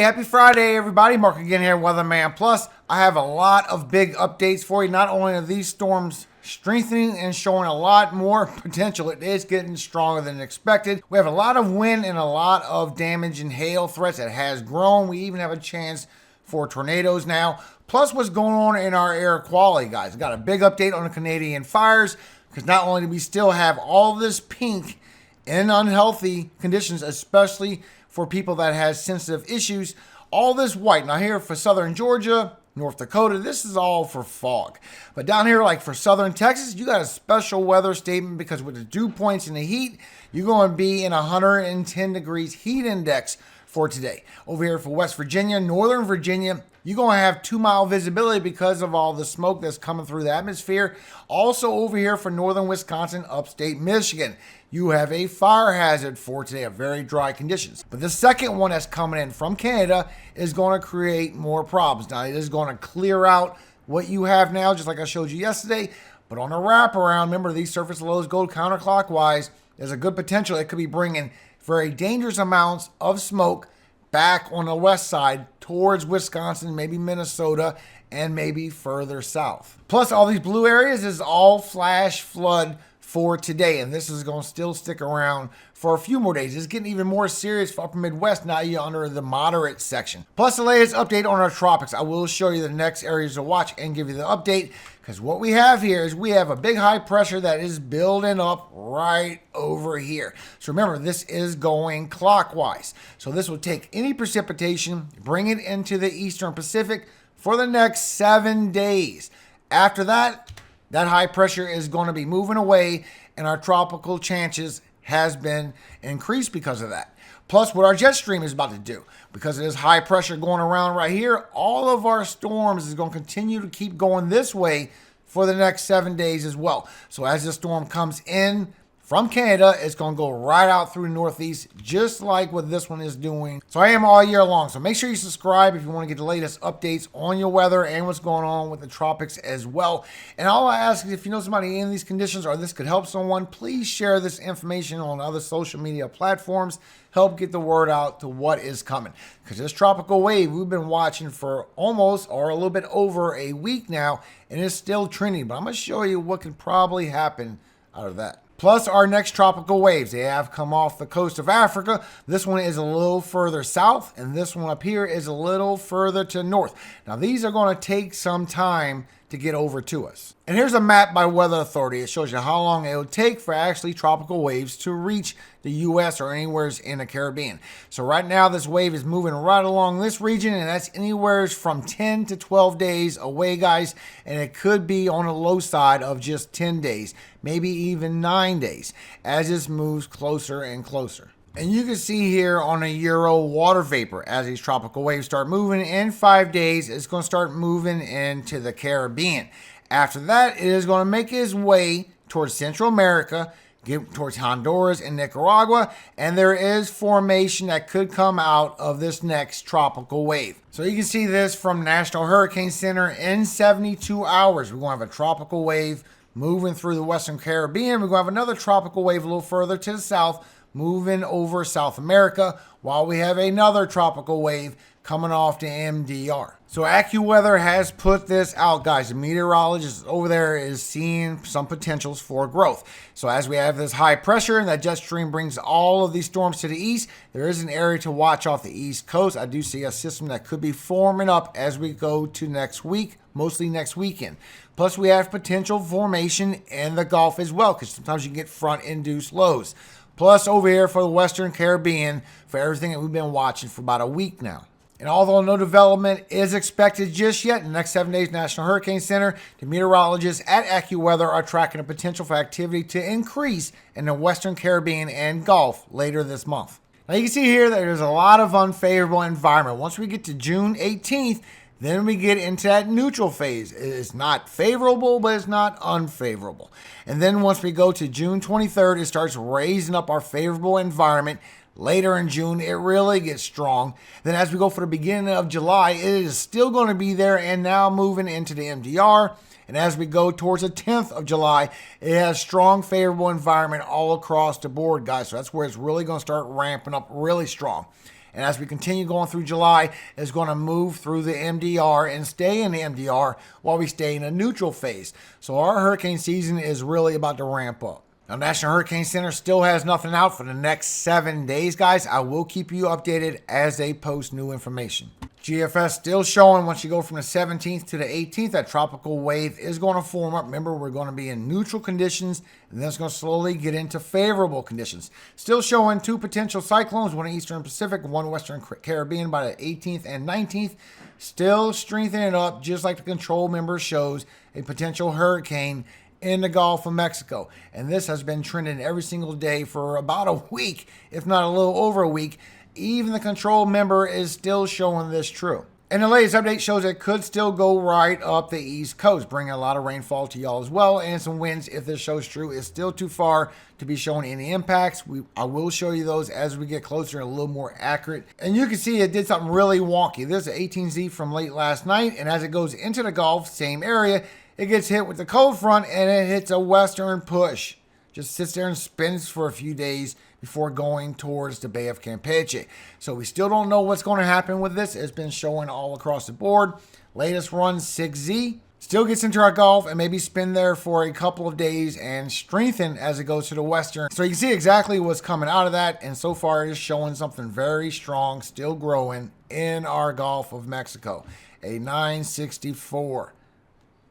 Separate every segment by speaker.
Speaker 1: happy Friday, everybody. Mark again here, Weatherman Plus. I have a lot of big updates for you. Not only are these storms strengthening and showing a lot more potential, it is getting stronger than expected. We have a lot of wind and a lot of damage and hail threats that has grown. We even have a chance for tornadoes now. Plus what's going on in our air quality, guys. Got a big update on the Canadian fires, because not only do we still have all this pink in unhealthy conditions, especially for people that has sensitive issues, all this white. Now here for southern Georgia, North Dakota, this is all for fog. But down here, like for southern Texas, you got a special weather statement, because with the dew points and the heat, you're going to be in 110 degrees heat index for today. Over here for West Virginia, Northern Virginia, you're going to have 2-mile visibility because of all the smoke that's coming through the atmosphere. Also over here for northern Wisconsin, upstate Michigan, you have a fire hazard for today, of very dry conditions. But the second one that's coming in from Canada is going to create more problems. Now, it is going to clear out what you have now, just like I showed you yesterday. But on a wraparound, remember, these surface lows go counterclockwise. There's a good potential it could be bringing very dangerous amounts of smoke back on the west side towards Wisconsin, maybe Minnesota, and maybe further south. Plus, all these blue areas is all flash flood for today, and this is going to still stick around for a few more days. It's getting even more serious for upper Midwest. Now you're under the moderate section. Plus, the latest update on our tropics. I will show you the next areas to watch and give you the update, because what we have here is we have a big high pressure that is building up right over here. So remember, this is going clockwise. So this will take any precipitation, bring it into the eastern Pacific for the next 7 days. After that, that high pressure is going to be moving away, and our tropical chances has been increased because of that. Plus, what our jet stream is about to do, because of this high pressure going around right here, all of our storms is going to continue to keep going this way for the next 7 days as well. So as this storm comes in from Canada, it's going to go right out through the Northeast, just like what this one is doing. So I am all year long. So make sure you subscribe if you want to get the latest updates on your weather and what's going on with the tropics as well. And all I ask is, if you know somebody in these conditions or this could help someone, please share this information on other social media platforms. Help get the word out to what is coming. Because this tropical wave we've been watching for almost or a little bit over a week now, and it's still trending. But I'm going to show you what can probably happen out of that. Plus, our next tropical waves, they have come off the coast of Africa. This one is a little further south, and this one up here is a little further to north. Now, these are going to take some time to get over to us. And here's a map by Weather Authority. It shows you how long it would take for actually tropical waves to reach the U.S. or anywhere in the Caribbean. So right now, this wave is moving right along this region, and that's anywhere from 10 to 12 days away, guys. And it could be on the low side of just 10 days, maybe even 9 days, as this moves closer and closer. And you can see here on a Euro water vapor, as these tropical waves start moving in 5 days, it's going to start moving into the Caribbean. After that, it is going to make its way towards Central America, get towards Honduras and Nicaragua, and there is formation that could come out of this next tropical wave. So you can see this from National Hurricane Center. In 72 hours, we're going to have a tropical wave moving through the Western Caribbean. We're going to have another tropical wave a little further to the south, moving over South America, while we have another tropical wave coming off the MDR. So AccuWeather has put this out, guys. The meteorologist over there is seeing some potentials for growth. So as we have this high pressure and that jet stream brings all of these storms to the east, there is an area to watch off the east coast. I do see a system that could be forming up as we go to next week, mostly next weekend. Plus, we have potential formation in the Gulf as well, because sometimes you can get front-induced lows. Plus, over here for the Western Caribbean, for everything that we've been watching for about a week now. And although no development is expected just yet, in the next 7 days, National Hurricane Center, the meteorologists at AccuWeather are tracking the potential for activity to increase in the Western Caribbean and Gulf later this month. Now, you can see here that there's a lot of unfavorable environment. Once we get to June 18th, then we get into that neutral phase. It's not favorable, but it's not unfavorable. And then once we go to June 23rd, it starts raising up our favorable environment. Later in June, it really gets strong. Then as we go for the beginning of July, it is still going to be there and now moving into the MDR. And as we go towards the 10th of July, it has strong favorable environment all across the board, guys. So that's where it's really going to start ramping up really strong. And as we continue going through July, it's going to move through the MDR and stay in the MDR while we stay in a neutral phase. So our hurricane season is really about to ramp up. Now, National Hurricane Center still has nothing out for the next 7 days, guys. I will keep you updated as they post new information. GFS still showing once you go from the 17th to the 18th, that tropical wave is going to form up. Remember, we're going to be in neutral conditions, and then it's going to slowly get into favorable conditions. Still showing 2 potential cyclones, one in Eastern Pacific, one Western Caribbean by the 18th and 19th. Still strengthening up, just like the control member shows, a potential hurricane in the Gulf of Mexico. And this has been trending every single day for about a week, if not a little over a week. Even the control member is still showing this true. And the latest update shows it could still go right up the East Coast, bringing a lot of rainfall to y'all as well, and some winds if this shows true. It's still too far to be showing any impacts. I will show you those as we get closer and a little more accurate. And you can see it did something really wonky. This is an 18Z from late last night, and as it goes into the Gulf, same area, it gets hit with the cold front and it hits a western push. Just sits there and spins for a few days before going towards the Bay of Campeche. So we still don't know what's going to happen with this. It's been showing all across the board. Latest run 6Z. Still gets into our Gulf and maybe spin there for a couple of days and strengthen as it goes to the western. So you can see exactly what's coming out of that. And so far it is showing something very strong, still growing in our Gulf of Mexico. A 964.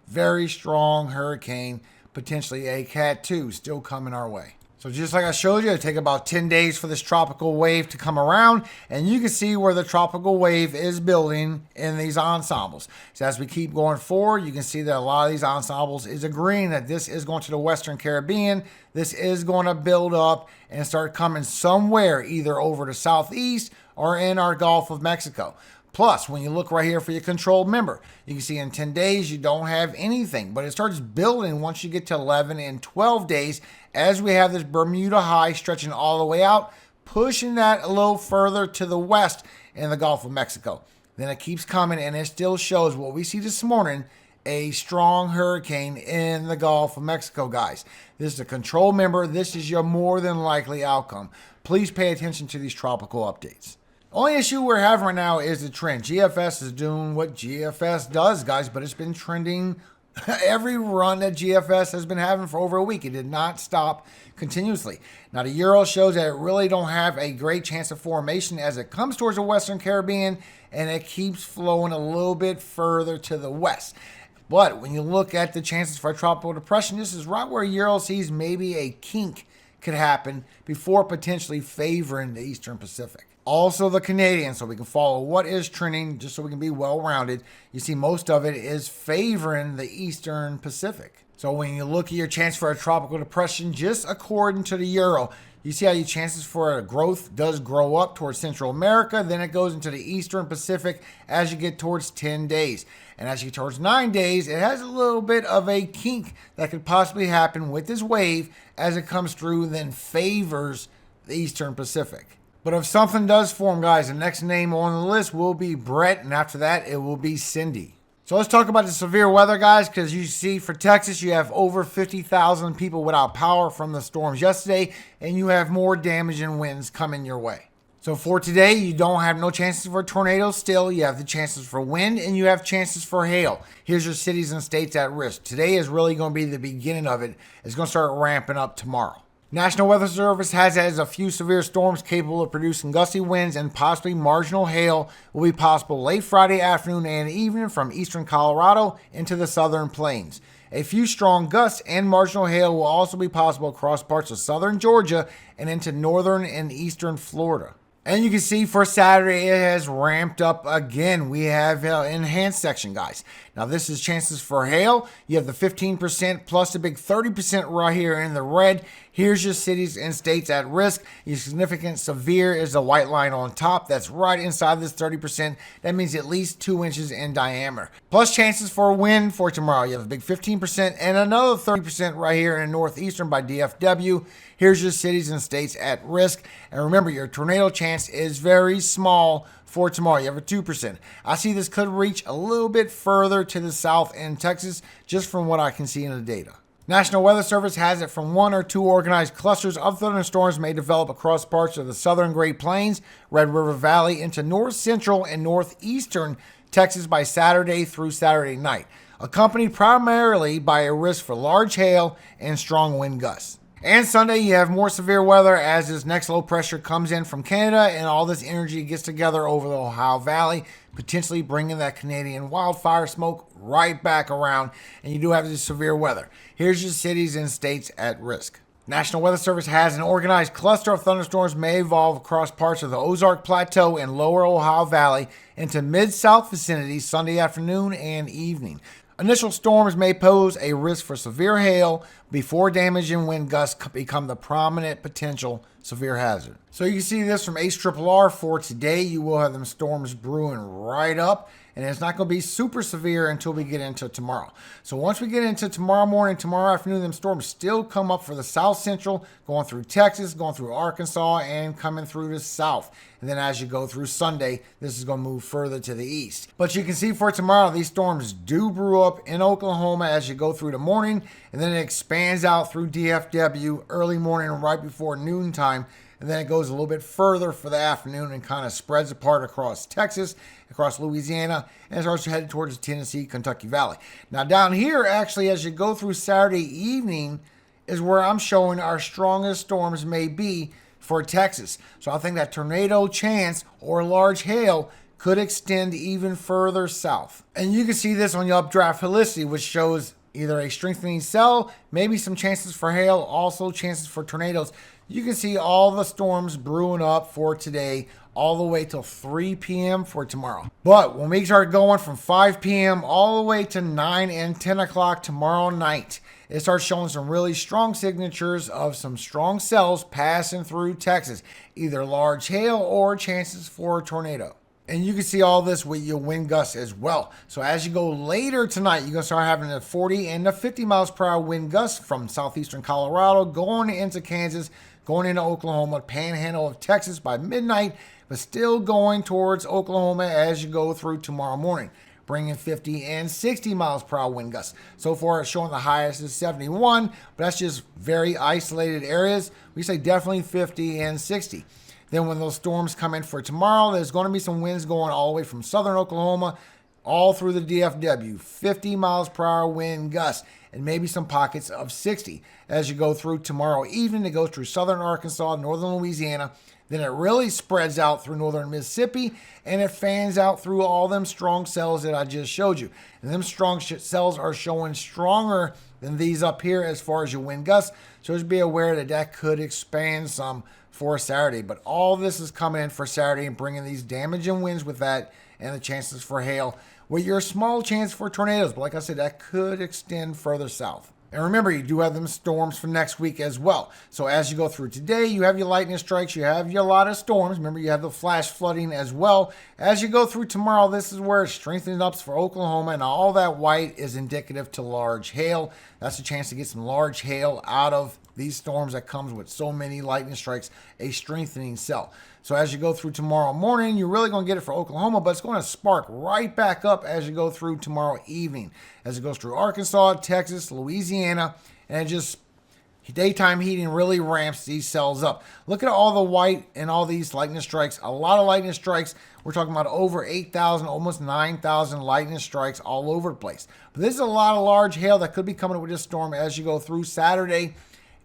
Speaker 1: Very strong hurricane, potentially a Cat 2 still coming our way. So just like I showed you, it'll take about 10 days for this tropical wave to come around, and you can see where the tropical wave is building in these ensembles. So as we keep going forward, you can see that a lot of these ensembles is agreeing that this is going to the Western Caribbean. This is going to build up and start coming somewhere, either over the southeast or in our Gulf of Mexico. Plus, when you look right here for your controlled member, you can see in 10 days you don't have anything, but it starts building once you get to 11 and 12 days as we have this Bermuda high stretching all the way out, pushing that a little further to the west in the Gulf of Mexico. Then it keeps coming, and it still shows what we see this morning, a strong hurricane in the Gulf of Mexico, guys. This is a control member. This is your more than likely outcome. Please pay attention to these tropical updates. Only issue we're having right now is the trend. GFS is doing what GFS does, guys, but it's been trending every run that GFS has been having for over a week. It did not stop continuously. Now, the Euro shows that it really don't have a great chance of formation as it comes towards the Western Caribbean, and it keeps flowing a little bit further to the west. But when you look at the chances for a tropical depression, this is right where Euro sees maybe a kink could happen before potentially favoring the Eastern Pacific. Also the Canadian, so we can follow what is trending just so we can be well-rounded. You see most of it is favoring the Eastern Pacific. So when you look at your chance for a tropical depression, just according to the Euro, you see how your chances for a growth does grow up towards Central America, then it goes into the Eastern Pacific as you get towards 10 days. And as you get towards 9 days, it has a little bit of a kink that could possibly happen with this wave as it comes through, then favors the Eastern Pacific. But if something does form, guys, the next name on the list will be Brett, and after that, it will be Cindy. So let's talk about the severe weather, guys, because you see for Texas, you have over 50,000 people without power from the storms yesterday, and you have more damage and winds coming your way. So for today, you don't have no chances for tornadoes still. You have the chances for wind, and you have chances for hail. Here's your cities and states at risk. Today is really going to be the beginning of it. It's going to start ramping up tomorrow. National Weather Service has a few severe storms capable of producing gusty winds, and possibly marginal hail will be possible late Friday afternoon and evening from eastern Colorado into the southern plains. A few strong gusts and marginal hail will also be possible across parts of southern Georgia and into northern and eastern Florida. And you can see for Saturday, it has ramped up again. We have enhanced section, guys. Now, this is chances for hail. You have the 15% plus the big 30% right here in the red. Here's your cities and states at risk. Your significant severe is the white line on top. That's right inside this 30%. That means at least 2 inches in diameter. Plus chances for wind for tomorrow. You have a big 15% and another 30% right here in the northeastern by DFW. Here's your cities and states at risk. And remember, your tornado chance is very small for tomorrow. You have a 2%. I see this could reach a little bit further to the south in Texas, just from what I can see in the data. National Weather Service has it from 1 or 2 organized clusters of thunderstorms may develop across parts of the southern Great Plains, Red River Valley into north central and northeastern Texas by Saturday through Saturday night, accompanied primarily by a risk for large hail and strong wind gusts. And Sunday, you have more severe weather as this next low pressure comes in from Canada and all this energy gets together over the Ohio Valley, potentially bringing that Canadian wildfire smoke right back around. And you do have this severe weather. Here's your cities and states at risk. National Weather Service has an organized cluster of thunderstorms may evolve across parts of the Ozark Plateau and lower Ohio Valley into mid-south vicinities Sunday afternoon and evening. Initial storms may pose a risk for severe hail before damage and wind gusts become the prominent potential severe hazard. So you can see this from ACRRR for today. You will have them storms brewing right up, and it's not going to be super severe until we get into tomorrow. So once we get into tomorrow morning, tomorrow afternoon, them storms still come up for the south central, going through Texas, going through Arkansas, and coming through the south. And then as you go through Sunday, this is going to move further to the east. But you can see for tomorrow, these storms do brew up in Oklahoma as you go through the morning, and then it expands out through DFW early morning right before noontime. And then it goes a little bit further for the afternoon and kind of spreads apart across Texas, across Louisiana, and it starts headed towards the Tennessee, Kentucky Valley. Now down here, actually, as you go through Saturday evening, is where I'm showing our strongest storms may be for Texas. So I think that tornado chance or large hail could extend even further south. And you can see this on your updraft helicity, which shows either a strengthening cell, maybe some chances for hail, also chances for tornadoes. You can see all the storms brewing up for today all the way till 3 p.m. for tomorrow. But when we start going from 5 p.m. all the way to 9 and 10 o'clock tomorrow night, it starts showing some really strong signatures of some strong cells passing through Texas, either large hail or chances for a tornado. And you can see all this with your wind gusts as well. So as you go later tonight, you're going to start having the 40 and the 50 miles per hour wind gusts from southeastern Colorado going into Kansas, going into Oklahoma, panhandle of Texas by midnight, but still going towards Oklahoma as you go through tomorrow morning, bringing 50 and 60 miles per hour wind gusts. So far, it's showing the highest is 71, but that's just very isolated areas. We say definitely 50 and 60. Then when those storms come in for tomorrow, there's going to be some winds going all the way from southern Oklahoma all through the DFW, 50 miles per hour wind gusts, and maybe some pockets of 60. As you go through tomorrow evening, it goes through southern Arkansas, northern Louisiana, then it really spreads out through northern Mississippi, and it fans out through all them strong cells that I just showed you. And them strong cells are showing stronger than these up here as far as your wind gusts, so just be aware that that could expand some for Saturday. But all this is coming in for Saturday and bringing these damaging winds with that and the chances for hail with your small chance for tornadoes. But like I said, that could extend further south. And remember, you do have them storms for next week as well. So as you go through today, you have your lightning strikes, you have your lot of storms. Remember, you have the flash flooding as well. As you go through tomorrow, this is where it's strengthening up for Oklahoma, and all that white is indicative to large hail. That's a chance to get some large hail out of these storms that comes with so many lightning strikes, a strengthening cell. So as you go through tomorrow morning, you're really going to get it for Oklahoma, but it's going to spark right back up as you go through tomorrow evening, as it goes through Arkansas, Texas, Louisiana, and it just daytime heating really ramps these cells up. Look at all the white and all these lightning strikes. A lot of lightning strikes. We're talking about over 8,000, almost 9,000 lightning strikes all over the place. But this is a lot of large hail that could be coming with this storm as you go through Saturday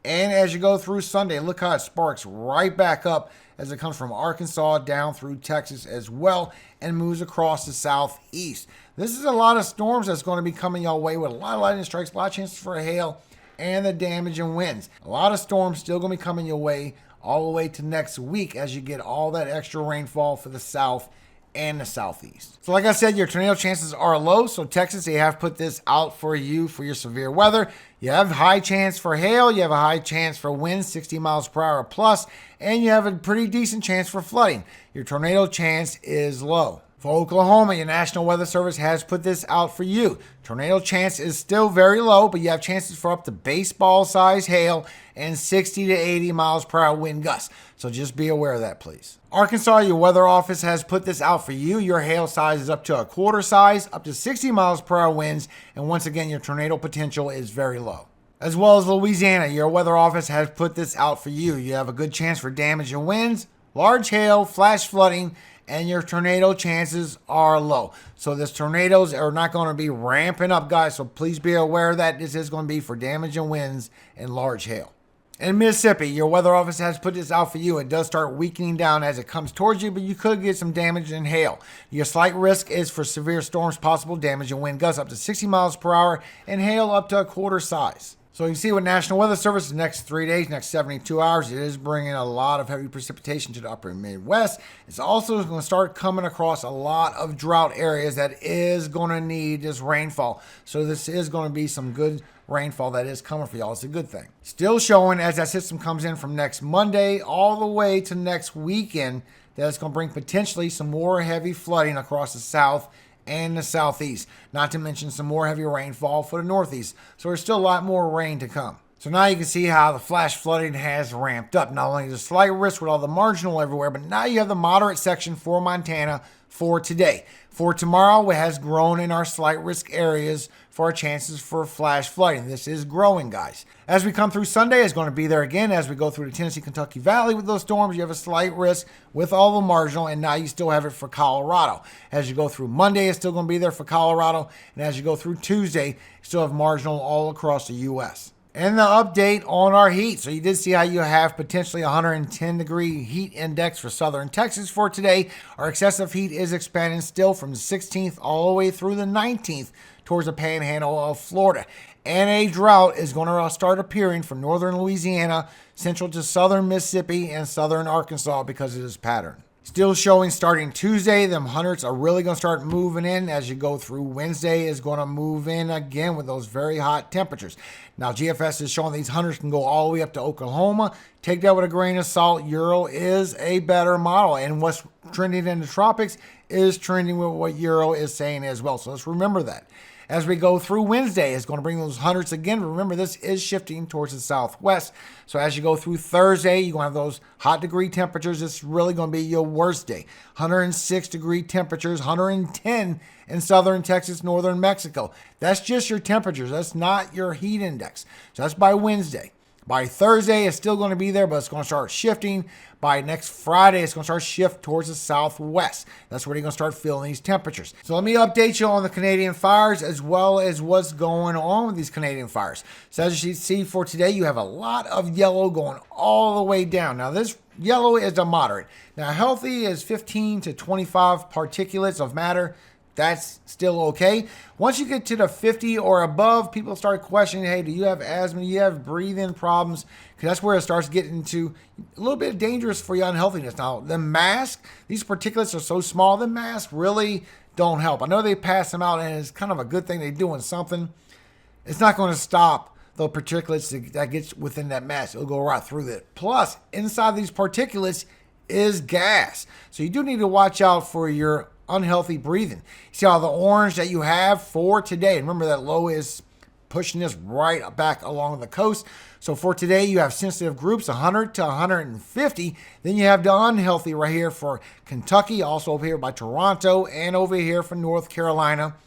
Speaker 1: and as you go through Sunday. Look how it sparks right back up as it comes from Arkansas down through Texas as well and moves across the southeast. This is a lot of storms that's going to be coming your way with a lot of lightning strikes, a lot of chances for hail, and the damage and winds. A lot of storms still going to be coming your way all the way to next week as you get all that extra rainfall for the south and the southeast. So like I said, your tornado chances are low. So Texas, they have put this out for you for your severe weather. You have high chance for hail. You have a high chance for winds, 60 miles per hour plus, and you have a pretty decent chance for flooding. Your tornado chance is low. For Oklahoma, your National Weather Service has put this out for you. Tornado chance is still very low, but you have chances for up to baseball-sized hail and 60 to 80 miles per hour wind gusts. So just be aware of that, please. Arkansas, your weather office has put this out for you. Your hail size is up to a quarter size, up to 60 miles per hour winds, and once again, your tornado potential is very low. As well as Louisiana, your weather office has put this out for you. You have a good chance for damage and winds, large hail, flash flooding, and your tornado chances are low. So this tornadoes are not going to be ramping up, guys. So please be aware that this is going to be for damage and winds and large hail. In Mississippi, your weather office has put this out for you. It does start weakening down as it comes towards you, but you could get some damage and hail. Your slight risk is for severe storms, possible damage and wind gusts up to 60 miles per hour and hail up to a quarter size. So you can see with National Weather Service, the next 3 days, next 72 hours, it is bringing a lot of heavy precipitation to the upper Midwest. It's also going to start coming across a lot of drought areas that is going to need this rainfall. So this is going to be some good rainfall that is coming for y'all. It's a good thing. Still showing as that system comes in from next Monday all the way to next weekend that it's going to bring potentially some more heavy flooding across the south and the southeast, not to mention some more heavy rainfall for the northeast. So there's still a lot more rain to come. So now you can see how the flash flooding has ramped up. Not only the slight risk with all the marginal everywhere, but now you have the moderate section for Montana for today. For tomorrow, it has grown in our slight risk areas for our chances for flash flooding. This is growing, guys. As we come through Sunday, it's going to be there again. As we go through the Tennessee-Kentucky Valley with those storms, you have a slight risk with all the marginal, and now you still have it for Colorado. As you go through Monday, it's still going to be there for Colorado, and as you go through Tuesday, you still have marginal all across the U.S. And the update on our heat. So you did see how you have potentially 110 degree heat index for southern Texas for today. Our excessive heat is expanding still from the 16th all the way through the 19th towards the panhandle of Florida. And a drought is going to start appearing from northern Louisiana, central to southern Mississippi, and southern Arkansas because of this pattern. Still showing starting Tuesday, them hundreds are really going to start moving in as you go through. Wednesday is going to move in again with those very hot temperatures. Now, GFS is showing these hundreds can go all the way up to Oklahoma. Take that with a grain of salt. Euro is a better model. And what's trending in the tropics is trending with what Euro is saying as well. So let's remember that. As we go through Wednesday, it's going to bring those hundreds again. Remember, this is shifting towards the southwest. So as you go through Thursday, you're going to have those hot degree temperatures. It's really going to be your worst day. 106 degree temperatures, 110 in southern Texas, northern Mexico. That's just your temperatures. That's not your heat index. So that's by Wednesday. By Thursday, it's still going to be there, but it's going to start shifting. By next Friday, it's going to start shift towards the southwest. That's where you're going to start feeling these temperatures. So let me update you on the Canadian fires as well as what's going on with these Canadian fires. So as you see for today, you have a lot of yellow going all the way down. Now this yellow is a moderate. Now healthy is 15 to 25 particulates of matter. That's still okay. Once you get to the 50 or above, people start questioning, hey, do you have asthma? Do you have breathing problems? Because that's where it starts getting to a little bit dangerous for your unhealthiness. Now, the mask, these particulates are so small, the masks really don't help. I know they pass them out, and it's kind of a good thing they're doing something. It's not going to stop the particulates that gets within that mask. It'll go right through it. Plus, inside these particulates is gas. So you do need to watch out for your unhealthy breathing. See how the orange that you have for today, and remember that low is pushing this right back along the coast. So for today, you have sensitive groups 100 to 150. Then you have the unhealthy right here for Kentucky, also over here by Toronto, and over here for North Carolina,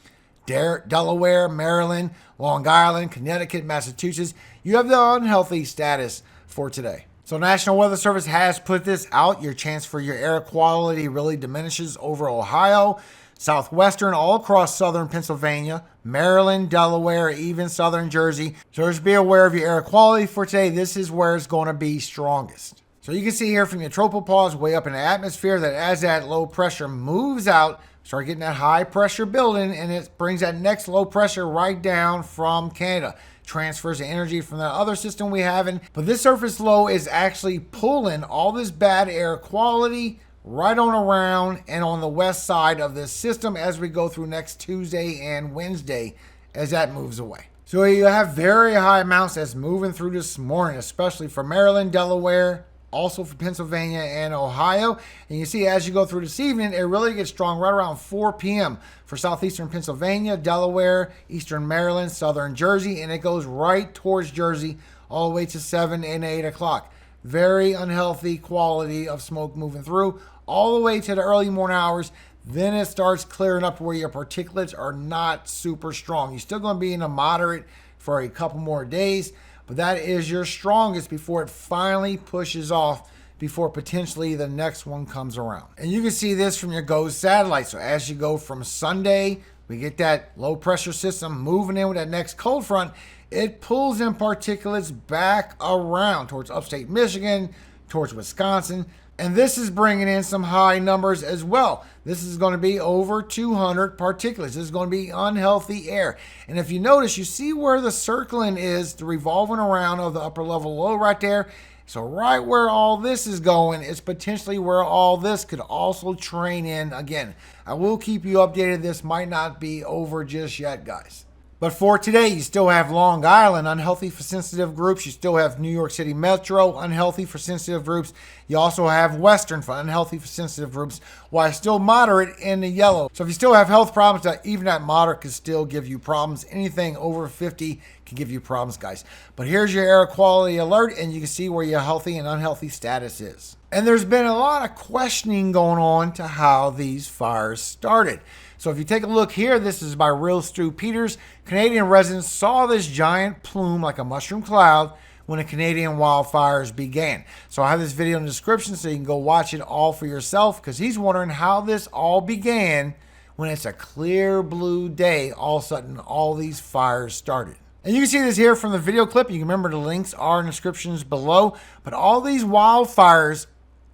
Speaker 1: Delaware, Maryland, Long Island, Connecticut, Massachusetts. You have the unhealthy status for today. So National Weather Service has put this out. Your chance for your air quality really diminishes over Ohio, southwestern, all across southern Pennsylvania, Maryland, Delaware, even southern Jersey. So just be aware of your air quality for today. This is where it's going to be strongest. So you can see here from your tropopause way up in the atmosphere that as that low pressure moves out, start getting that high pressure building, and it brings that next low pressure right down from Canada. Transfers the energy from that other system we have in. But this surface low is actually pulling all this bad air quality right on around and on the west side of this system as we go through next Tuesday and Wednesday as that moves away. So you have very high amounts that's moving through this morning, especially for Maryland, Delaware, also for Pennsylvania and Ohio. And you see as you go through this evening, it really gets strong right around 4 p.m. for southeastern Pennsylvania, Delaware, eastern Maryland, southern Jersey, and it goes right towards Jersey all the way to 7 and 8 o'clock. Very unhealthy quality of smoke moving through all the way to the early morning hours. Then it starts clearing up where your particulates are not super strong. You're still going to be in a moderate for a couple more days, but that is your strongest before it finally pushes off before potentially the next one comes around. And you can see this from your GOES satellite. So as you go from Sunday, we get that low pressure system moving in with that next cold front. It pulls in particulates back around towards upstate Michigan, towards Wisconsin. And this is bringing in some high numbers as well. This is going to be over 200 particulates. This is going to be unhealthy air. And if you notice, you see where the circling is, the revolving around of the upper level low right there. So right where all this is going is potentially where all this could also train in again. I will keep you updated. This might not be over just yet, guys. But for today, you still have Long Island, unhealthy for sensitive groups. You still have New York City Metro, unhealthy for sensitive groups. You also have Western for unhealthy for sensitive groups, while still moderate in the yellow. So if you still have health problems, even that moderate could still give you problems. Anything over 50 can give you problems, guys. But here's your air quality alert, and you can see where your healthy and unhealthy status is. And there's been a lot of questioning going on to how these fires started. So if you take a look here, this is by Real Stu Peters. Canadian residents saw this giant plume like a mushroom cloud when the Canadian wildfires began. So I have this video in the description so you can go watch it all for yourself, because he's wondering how this all began when it's a clear blue day. All of a sudden, all these fires started. And you can see this here from the video clip. You can remember the links are in the descriptions below. But all these wildfires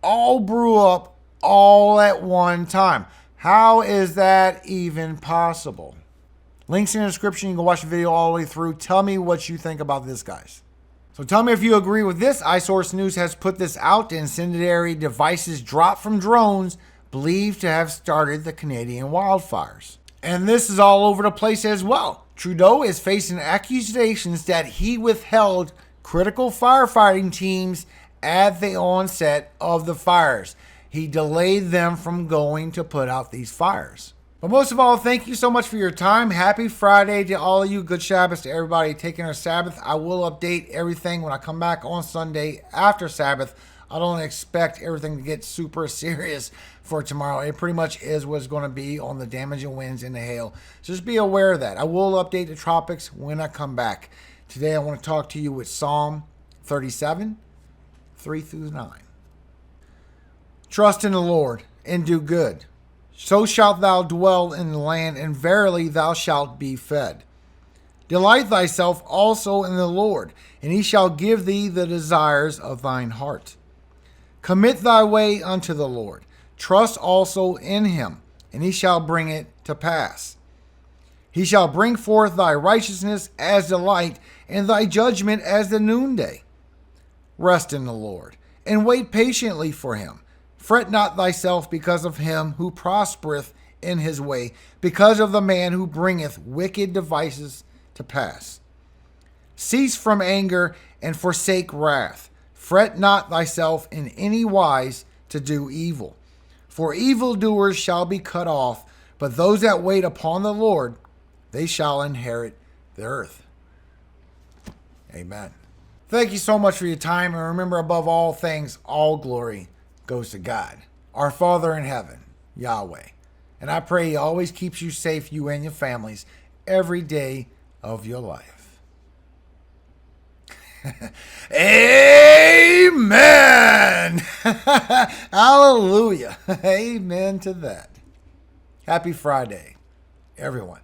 Speaker 1: all brew up all at one time. How is that even possible? Links in the description. You can watch the video all the way through. Tell me what you think about this, guys. So tell me if you agree with this. iSource News has put this out. The incendiary devices dropped from drones believed to have started the Canadian wildfires. And this is all over the place as well. Trudeau is facing accusations that he withheld critical firefighting teams at the onset of the fires. He delayed them from going to put out these fires. But most of all, thank you so much for your time. Happy Friday to all of you. Good Shabbos to everybody taking their Sabbath. I will update everything when I come back on Sunday after Sabbath. I don't expect everything to get super serious for tomorrow. It pretty much is what's going to be on the damaging winds and the hail. So just be aware of that. I will update the tropics when I come back. Today I want to talk to you with Psalm 37, 3-9. Trust in the Lord and do good. So shalt thou dwell in the land, and verily thou shalt be fed. Delight thyself also in the Lord, and he shall give thee the desires of thine heart. Commit thy way unto the Lord. Trust also in him, and he shall bring it to pass. He shall bring forth thy righteousness as the light, and thy judgment as the noonday. Rest in the Lord, and wait patiently for him. Fret not thyself because of him who prospereth in his way, because of the man who bringeth wicked devices to pass. Cease from anger and forsake wrath. Fret not thyself in any wise to do evil. For evildoers shall be cut off, but those that wait upon the Lord, they shall inherit the earth. Amen. Thank you so much for your time, and remember, above all things, all glory goes to God, our Father in heaven, Yahweh. And I pray he always keeps you safe, you and your families, every day of your life. Amen. Hallelujah. Amen to that. Happy Friday, everyone.